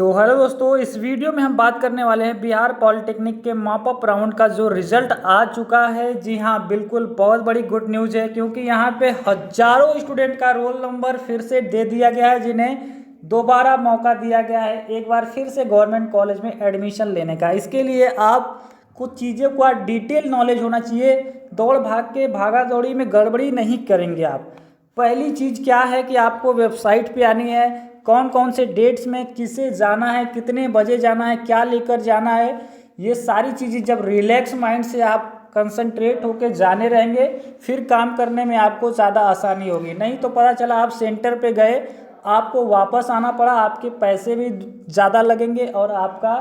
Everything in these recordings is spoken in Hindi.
तो हेलो दोस्तों, इस वीडियो में हम बात करने वाले हैं बिहार पॉलिटेक्निक के मॉप अप राउंड का जो रिजल्ट आ चुका है। जी हाँ, बिल्कुल बहुत बड़ी गुड न्यूज़ है, क्योंकि यहाँ पे हजारों स्टूडेंट का रोल नंबर फिर से दे दिया गया है, जिन्हें दोबारा मौका दिया गया है एक बार फिर से गवर्नमेंट कॉलेज में एडमिशन लेने का। इसके लिए आप कुछ चीज़ों का डिटेल नॉलेज होना चाहिए। दौड़ भाग के भागा दौड़ी में गड़बड़ी नहीं करेंगे आप। पहली चीज़ क्या है कि आपको वेबसाइट पे आनी है, कौन कौन से डेट्स में किसे जाना है, कितने बजे जाना है, क्या लेकर जाना है। ये सारी चीज़ें जब रिलैक्स माइंड से आप कंसंट्रेट होकर जाने रहेंगे, फिर काम करने में आपको ज़्यादा आसानी होगी। नहीं तो पता चला आप सेंटर पे गए, आपको वापस आना पड़ा, आपके पैसे भी ज़्यादा लगेंगे और आपका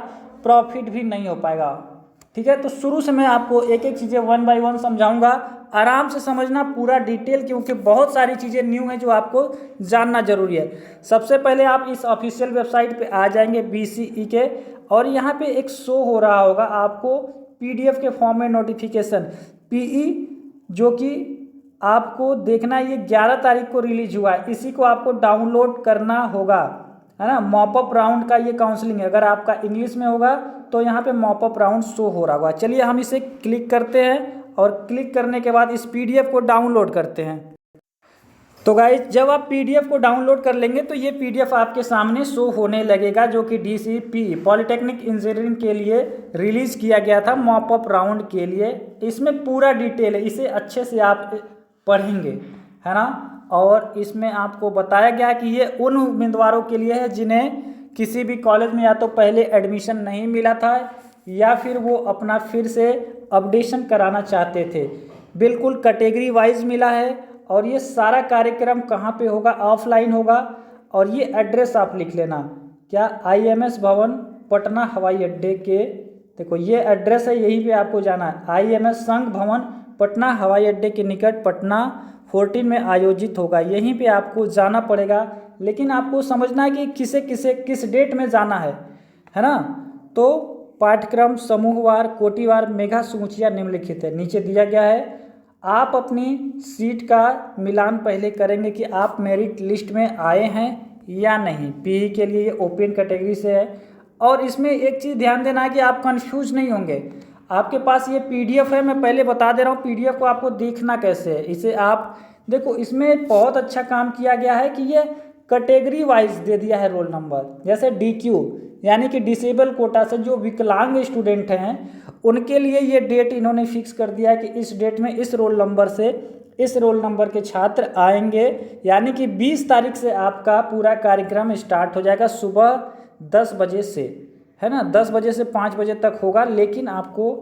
प्रॉफिट भी नहीं हो पाएगा। ठीक है, तो शुरू से मैं आपको एक एक चीज़ें वन बाय वन समझाऊंगा। आराम से समझना पूरा डिटेल, क्योंकि बहुत सारी चीज़ें न्यू हैं जो आपको जानना जरूरी है। सबसे पहले आप इस ऑफिशियल वेबसाइट पे आ जाएंगे BCE के, और यहाँ पे एक शो हो रहा होगा आपको PDF के फॉर्म में नोटिफिकेशन PE, जो कि आपको देखना है। ये 11 तारीख को रिलीज हुआ है, इसी को आपको डाउनलोड करना होगा, है ना। मॉपअप राउंड का ये काउंसलिंग है। अगर आपका इंग्लिश में होगा तो यहाँ पे मॉपअप राउंड शो हो रहा होगा। चलिए हम इसे क्लिक करते हैं, और क्लिक करने के बाद इस PDF को डाउनलोड करते हैं। तो गाइस, जब आप PDF को डाउनलोड कर लेंगे तो ये PDF आपके सामने शो होने लगेगा, जो कि DCPE पॉलिटेक्निक इंजीनियरिंग के लिए रिलीज किया गया था मॉपअप राउंड के लिए। इसमें पूरा डिटेल है, इसे अच्छे से आप पढ़ेंगे, है ना। और इसमें आपको बताया गया कि ये उन उम्मीदवारों के लिए है जिन्हें किसी भी कॉलेज में या तो पहले एडमिशन नहीं मिला था, या फिर वो अपना फिर से अपडेशन कराना चाहते थे। बिल्कुल कैटेगरी वाइज मिला है। और ये सारा कार्यक्रम कहाँ पे होगा? ऑफलाइन होगा। और ये एड्रेस आप लिख लेना, क्या IMS भवन पटना हवाई अड्डे के, देखो ये एड्रेस है, यहीं पे आपको जाना है। IMS संघ भवन पटना हवाई अड्डे के निकट पटना 14 में आयोजित होगा, यहीं पे आपको जाना पड़ेगा। लेकिन आपको समझना है कि किस डेट में जाना है ना। तो पाठ्यक्रम समूहवार, कोटिवार, मेगा सूचियाँ निम्नलिखित है, नीचे दिया गया है। आप अपनी सीट का मिलान पहले करेंगे कि आप मेरिट लिस्ट में आए हैं या नहीं। PE के लिए ये ओपन कैटेगरी से है। और इसमें एक चीज़ ध्यान देना है कि आप कंफ्यूज नहीं होंगे। आपके पास ये PDF है, मैं पहले बता दे रहा हूँ PDF को आपको देखना कैसे है। इसे आप देखो, इसमें बहुत अच्छा काम किया गया है कि ये कैटेगरी वाइज दे दिया है रोल नंबर। जैसे DQ यानी कि डिसेबल कोटा से जो विकलांग स्टूडेंट हैं, उनके लिए ये डेट इन्होंने फिक्स कर दिया है कि इस डेट में इस रोल नंबर से इस रोल नंबर के छात्र आएंगे। यानी कि 20 तारीख से आपका पूरा कार्यक्रम स्टार्ट हो जाएगा सुबह 10 बजे से, है ना। 10 बजे से 5 बजे तक होगा। लेकिन आपको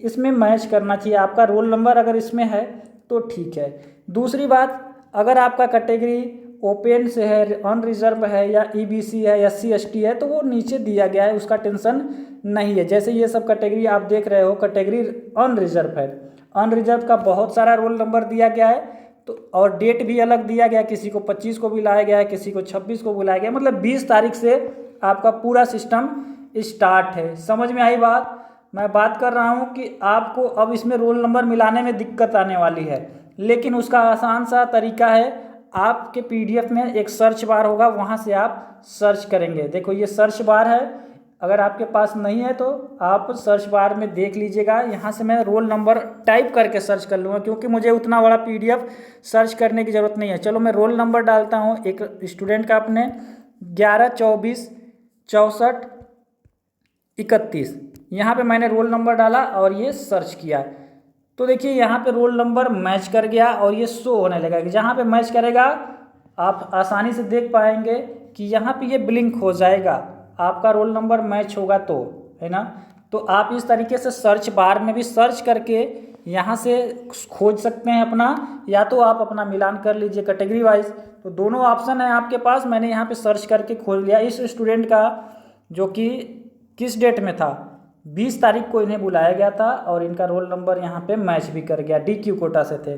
इसमें मैच करना चाहिए, आपका रोल नंबर अगर इसमें है तो ठीक है। दूसरी बात, अगर आपका कैटेगरी ओपन से है, अनरिजर्व है, या EBC है, SC ST है, तो वो नीचे दिया गया है, उसका टेंशन नहीं है। जैसे ये सब कैटेगरी आप देख रहे हो, कैटेगरी अनरिजर्व है, अनरिजर्व का बहुत सारा रोल नंबर दिया गया है। तो और डेट भी अलग दिया गया है, किसी को 25 को बुलाया गया है, किसी को 26 को बुलाया गया, मतलब 20 तारीख से आपका पूरा सिस्टम स्टार्ट है। समझ में आई बात? मैं बात कर रहा हूँ कि आपको अब इसमें रोल नंबर मिलाने में दिक्कत आने वाली है, लेकिन उसका आसान सा तरीका है। आपके PDF में एक सर्च बार होगा, वहाँ से आप सर्च करेंगे। देखो ये सर्च बार है, अगर आपके पास नहीं है तो आप सर्च बार में देख लीजिएगा। यहाँ से मैं रोल नंबर टाइप करके सर्च कर लूँगा, क्योंकि मुझे उतना बड़ा PDF सर्च करने की ज़रूरत नहीं है। चलो मैं रोल नंबर डालता हूँ एक स्टूडेंट का, अपने 11 24 64 31। यहाँ पे मैंने रोल नंबर डाला और ये सर्च किया, तो देखिए यहाँ पे रोल नंबर मैच कर गया और ये शो होने लगा। जहाँ पे मैच करेगा आप आसानी से देख पाएंगे कि यहाँ पे ये ब्लिंक हो जाएगा, आपका रोल नंबर मैच होगा तो, है ना। तो आप इस तरीके से सर्च बार में भी सर्च करके यहाँ से खोज सकते हैं अपना, या तो आप अपना मिलान कर लीजिए कैटेगरी वाइज। तो दोनों ऑप्शन है आपके पास। मैंने यहाँ पे सर्च करके खोज लिया इस स्टूडेंट का, जो कि किस डेट में था, 20 तारीख को इन्हें बुलाया गया था, और इनका रोल नंबर यहाँ पे मैच भी कर गया, DQ कोटा से थे।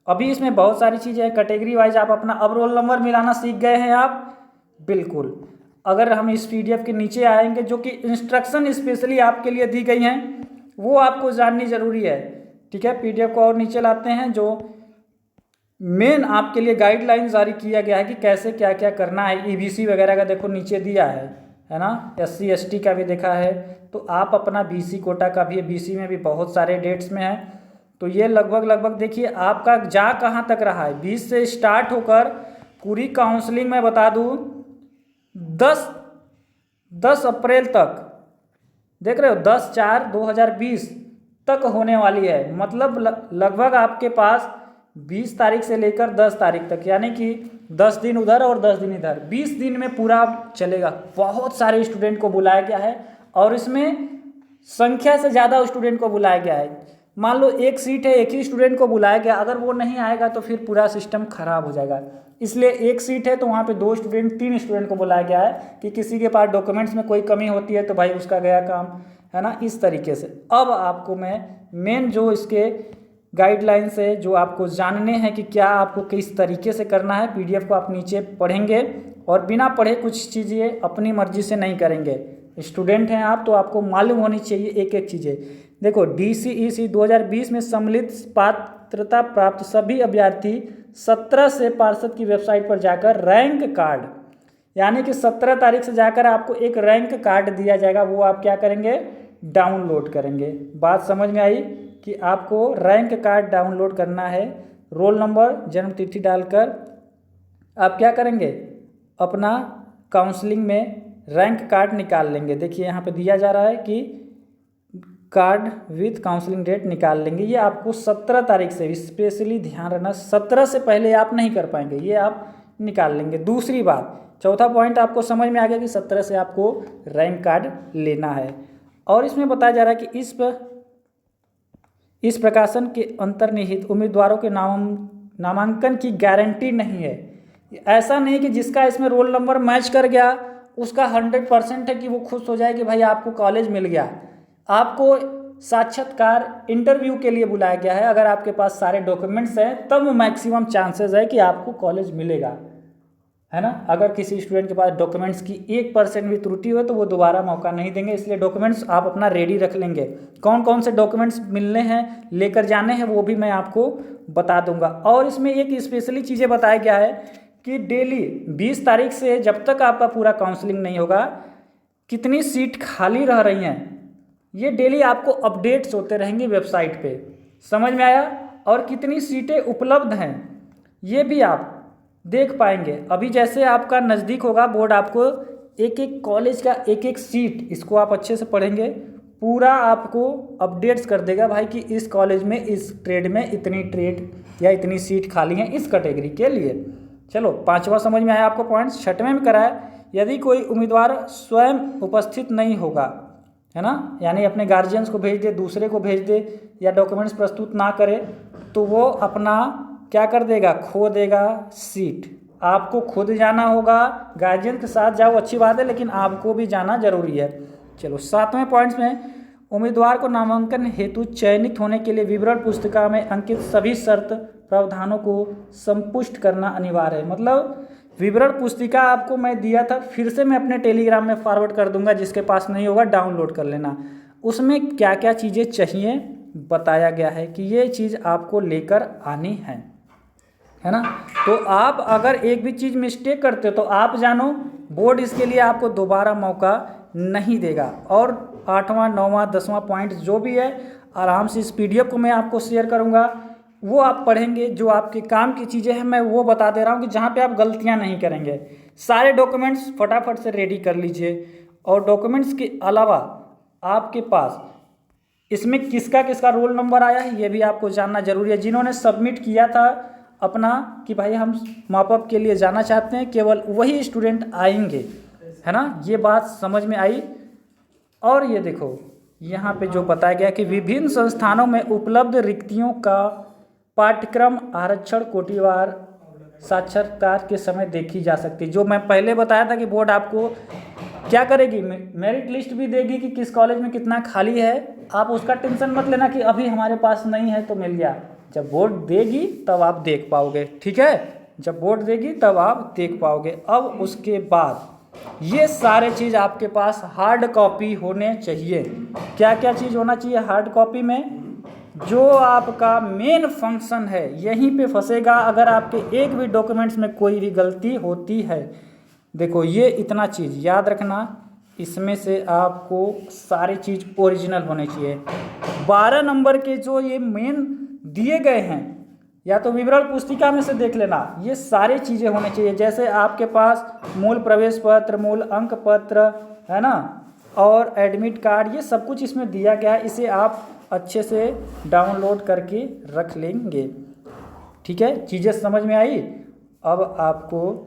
अभी इसमें बहुत सारी चीज़ें हैं कैटेगरी वाइज, आप अपना अब रोल नंबर मिलाना सीख गए हैं आप, बिल्कुल। अगर हम इस PDF के नीचे आएंगे, जो कि इंस्ट्रक्शन स्पेशली आपके लिए दी गई हैं, वो आपको जाननी ज़रूरी है। ठीक है, PDF को और नीचे लाते हैं, जो मेन आपके लिए गाइडलाइन जारी किया गया है कि कैसे क्या क्या करना है। EBC वगैरह का देखो नीचे दिया है है ना, SC ST का भी देखा है। तो आप अपना BC कोटा का भी है, BC में भी बहुत सारे डेट्स में है। तो ये लगभग देखिए आपका जा कहाँ तक रहा है, 20 से स्टार्ट होकर पूरी काउंसलिंग में बता दूँ 10 अप्रैल तक, देख रहे हो 10/4/2020 तक होने वाली है। मतलब लगभग आपके पास 20 तारीख से लेकर 10 तारीख तक, यानी कि 10 दिन उधर और 10 दिन इधर, 20 दिन में पूरा चलेगा। बहुत सारे स्टूडेंट को बुलाया गया है और इसमें संख्या से ज़्यादा स्टूडेंट को बुलाया गया है। मान लो एक सीट है, एक ही स्टूडेंट को बुलाया गया, अगर वो नहीं आएगा तो फिर पूरा सिस्टम खराब हो जाएगा। इसलिए एक सीट है तो वहाँ पे 2 स्टूडेंट 3 स्टूडेंट को बुलाया गया है कि किसी के पास डॉक्यूमेंट्स में कोई कमी होती है तो भाई उसका गया काम, है ना, इस तरीके से। अब आपको मैं मेन जो इसके गाइडलाइंस है जो आपको जानने हैं कि क्या आपको किस तरीके से करना है, PDF को आप नीचे पढ़ेंगे और बिना पढ़े कुछ चीज़ें अपनी मर्जी से नहीं करेंगे। स्टूडेंट हैं आप तो आपको मालूम होनी चाहिए एक एक चीज़ें। देखो DCEC 2020 में सम्मिलित पात्रता प्राप्त सभी अभ्यर्थी 17 से पार्षद की वेबसाइट पर जाकर रैंक कार्ड, यानी कि 17 तारीख से जाकर आपको एक रैंक कार्ड दिया जाएगा, वो आप क्या करेंगे, डाउनलोड करेंगे। बात समझ में आई कि आपको रैंक कार्ड डाउनलोड करना है। रोल नंबर, जन्म तिथि डालकर आप क्या करेंगे, अपना काउंसलिंग में रैंक कार्ड निकाल लेंगे। देखिए यहाँ पे दिया जा रहा है कि कार्ड विथ काउंसलिंग डेट निकाल लेंगे। ये आपको 17 तारीख से, स्पेशली ध्यान रखना, 17 से पहले आप नहीं कर पाएंगे, ये आप निकाल लेंगे। दूसरी बात, चौथा पॉइंट आपको समझ में आ गया कि 17 से आपको रैंक कार्ड लेना है। और इसमें बताया जा रहा है कि इस प्रकाशन के अंतर्निहित उम्मीदवारों के नामांकन की गारंटी नहीं है। ऐसा नहीं कि जिसका इसमें रोल नंबर मैच कर गया उसका 100% है कि वो खुश हो जाए कि भाई आपको कॉलेज मिल गया। आपको साक्षात्कार इंटरव्यू के लिए बुलाया गया है। अगर आपके पास सारे डॉक्यूमेंट्स हैं तब मैक्सिमम चांसेस है कि आपको कॉलेज मिलेगा, है ना। अगर किसी स्टूडेंट के पास डॉक्यूमेंट्स की 1% भी त्रुटि हो तो वो दोबारा मौका नहीं देंगे। इसलिए डॉक्यूमेंट्स आप अपना रेडी रख लेंगे। कौन कौन से डॉक्यूमेंट्स मिलने हैं, लेकर जाने हैं, वो भी मैं आपको बता दूंगा। और इसमें एक स्पेशली चीज़ें बताया गया है कि डेली 20 तारीख से जब तक आपका पूरा काउंसलिंग नहीं होगा, कितनी सीट खाली रह रही हैं ये डेली आपको अपडेट्स होते रहेंगे वेबसाइट पे। समझ में आया। और कितनी सीटें उपलब्ध हैं ये भी आप देख पाएंगे। अभी जैसे आपका नज़दीक होगा बोर्ड, आपको एक एक कॉलेज का एक एक सीट, इसको आप अच्छे से पढ़ेंगे, पूरा आपको अपडेट्स कर देगा भाई कि इस कॉलेज में इस ट्रेड में इतनी ट्रेड या इतनी सीट खाली हैं इस कैटेगरी के लिए। चलो 5वां समझ में आया आपको पॉइंट। 6वें में कराया, यदि कोई उम्मीदवार स्वयं उपस्थित नहीं होगा, है ना, यानी अपने गार्जियंस को भेज दे, दूसरे को भेज दे या डॉक्यूमेंट्स प्रस्तुत ना करे तो वो अपना क्या कर देगा, खो देगा सीट। आपको खुद जाना होगा, गार्जियन के साथ जाओ अच्छी बात है, लेकिन आपको भी जाना जरूरी है। चलो 7वें पॉइंट्स में, उम्मीदवार को नामांकन हेतु चयनित होने के लिए विवरण पुस्तिका में अंकित सभी शर्त प्रावधानों को संपुष्ट करना अनिवार्य है। मतलब विवरण पुस्तिका आपको मैं दिया था, फिर से मैं अपने टेलीग्राम में फॉरवर्ड कर दूंगा, जिसके पास नहीं होगा डाउनलोड कर लेना। उसमें क्या क्या चीज़ें चाहिए बताया गया है कि ये चीज़ आपको लेकर आनी है ना। तो आप अगर एक भी चीज़ मिस्टेक करते हो तो आप जानो बोर्ड इसके लिए आपको दोबारा मौका नहीं देगा। और 8वां 9वां 10वां पॉइंट जो भी है आराम से इस PDF को मैं आपको शेयर करूँगा, वो आप पढ़ेंगे। जो आपके काम की चीज़ें हैं मैं वो बता दे रहा हूँ कि जहाँ पे आप गलतियाँ नहीं करेंगे। सारे डॉक्यूमेंट्स फटाफट से रेडी कर लीजिए। और डॉक्यूमेंट्स के अलावा आपके पास इसमें किसका किसका रोल नंबर आया है ये भी आपको जानना जरूरी है। जिन्होंने सबमिट किया था अपना कि भाई हम मॉपअप के लिए जाना चाहते हैं, केवल वही स्टूडेंट आएंगे, है ना। ये बात समझ में आई। और ये देखो यहाँ पे जो बताया गया कि विभिन्न संस्थानों में उपलब्ध रिक्तियों का पाठ्यक्रम आरक्षण कोटिवार साक्षात्कार के समय देखी जा सकती है। जो मैं पहले बताया था कि बोर्ड आपको क्या करेगी, मेरिट लिस्ट भी देगी कि किस कॉलेज में कितना खाली है। आप उसका टेंशन मत लेना कि अभी हमारे पास नहीं है तो मिल गया। जब बोर्ड देगी तब आप देख पाओगे, ठीक है। जब बोर्ड देगी तब आप देख पाओगे। अब उसके बाद ये सारे चीज़ आपके पास हार्ड कॉपी होने चाहिए। क्या क्या चीज़ होना चाहिए हार्ड कॉपी में? जो आपका मेन फंक्शन है यहीं पे फंसेगा अगर आपके एक भी डॉक्यूमेंट्स में कोई भी गलती होती है। देखो ये इतना चीज़ याद रखना इसमें से आपको सारी चीज़ ओरिजिनल होनी चाहिए। 12 नंबर के जो ये मेन दिए गए हैं, या तो विवरण पुस्तिका में से देख लेना, ये सारी चीज़ें होनी चाहिए। जैसे आपके पास मूल प्रवेश पत्र, मूल अंक पत्र, है ना, और एडमिट कार्ड, ये सब कुछ इसमें दिया गया है। इसे आप अच्छे से डाउनलोड करके रख लेंगे। ठीक है, चीज़ें समझ में आई। अब आपको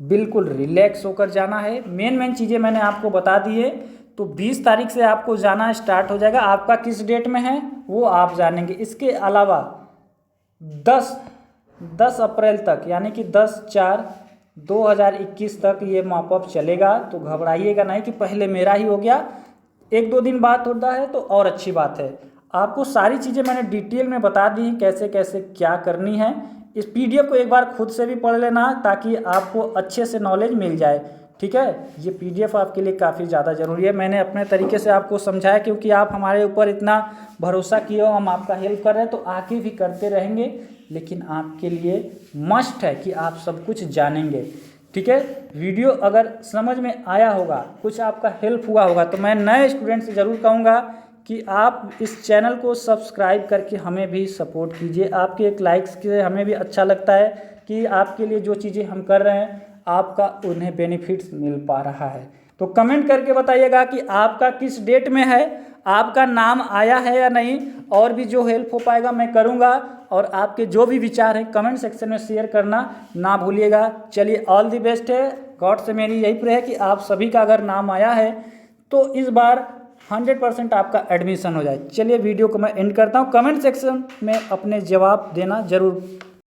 बिल्कुल रिलैक्स होकर जाना है। मेन चीज़ें मैंने आपको बता दी है। तो 20 तारीख से आपको जाना स्टार्ट हो जाएगा। आपका किस डेट में है वो आप जानेंगे। इसके अलावा 10 अप्रैल तक, यानी कि 10/4/2021 तक ये मॉपअप चलेगा। तो घबराइएगा नहीं कि पहले मेरा ही हो गया, 1-2 दिन बाद होता है तो और अच्छी बात है। आपको सारी चीज़ें मैंने डिटेल में बता दी हैं, कैसे कैसे क्या करनी है। इस पीडीएफ को एक बार खुद से भी पढ़ लेना ताकि आपको अच्छे से नॉलेज मिल जाए। ठीक है, ये पीडीएफ आपके लिए काफ़ी ज़्यादा ज़रूरी है। मैंने अपने तरीके से आपको समझाया, क्योंकि आप हमारे ऊपर इतना भरोसा किए हो, हम आपका हेल्प कर रहे हैं, तो आगे भी करते रहेंगे। लेकिन आपके लिए मस्ट है कि आप सब कुछ जानेंगे। ठीक है, वीडियो अगर समझ में आया होगा, कुछ आपका हेल्प हुआ होगा, तो मैं नए स्टूडेंट से ज़रूर कहूँगा कि आप इस चैनल को सब्सक्राइब करके हमें भी सपोर्ट कीजिए। आपके एक लाइक्स से हमें भी अच्छा लगता है कि आपके लिए जो चीज़ें हम कर रहे हैं आपका उन्हें बेनिफिट्स मिल पा रहा है। तो कमेंट करके बताइएगा कि आपका किस डेट में है, आपका नाम आया है या नहीं। और भी जो हेल्प हो पाएगा मैं करूँगा। और आपके जो भी विचार हैं कमेंट सेक्शन में शेयर करना ना भूलिएगा। चलिए, ऑल द बेस्ट है। गॉड से मेरी यही प्रे है कि आप सभी का अगर नाम आया है तो इस बार 100% आपका एडमिशन हो जाए। चलिए, वीडियो को मैं एंड करता हूँ। कमेंट सेक्शन में अपने जवाब देना ज़रूर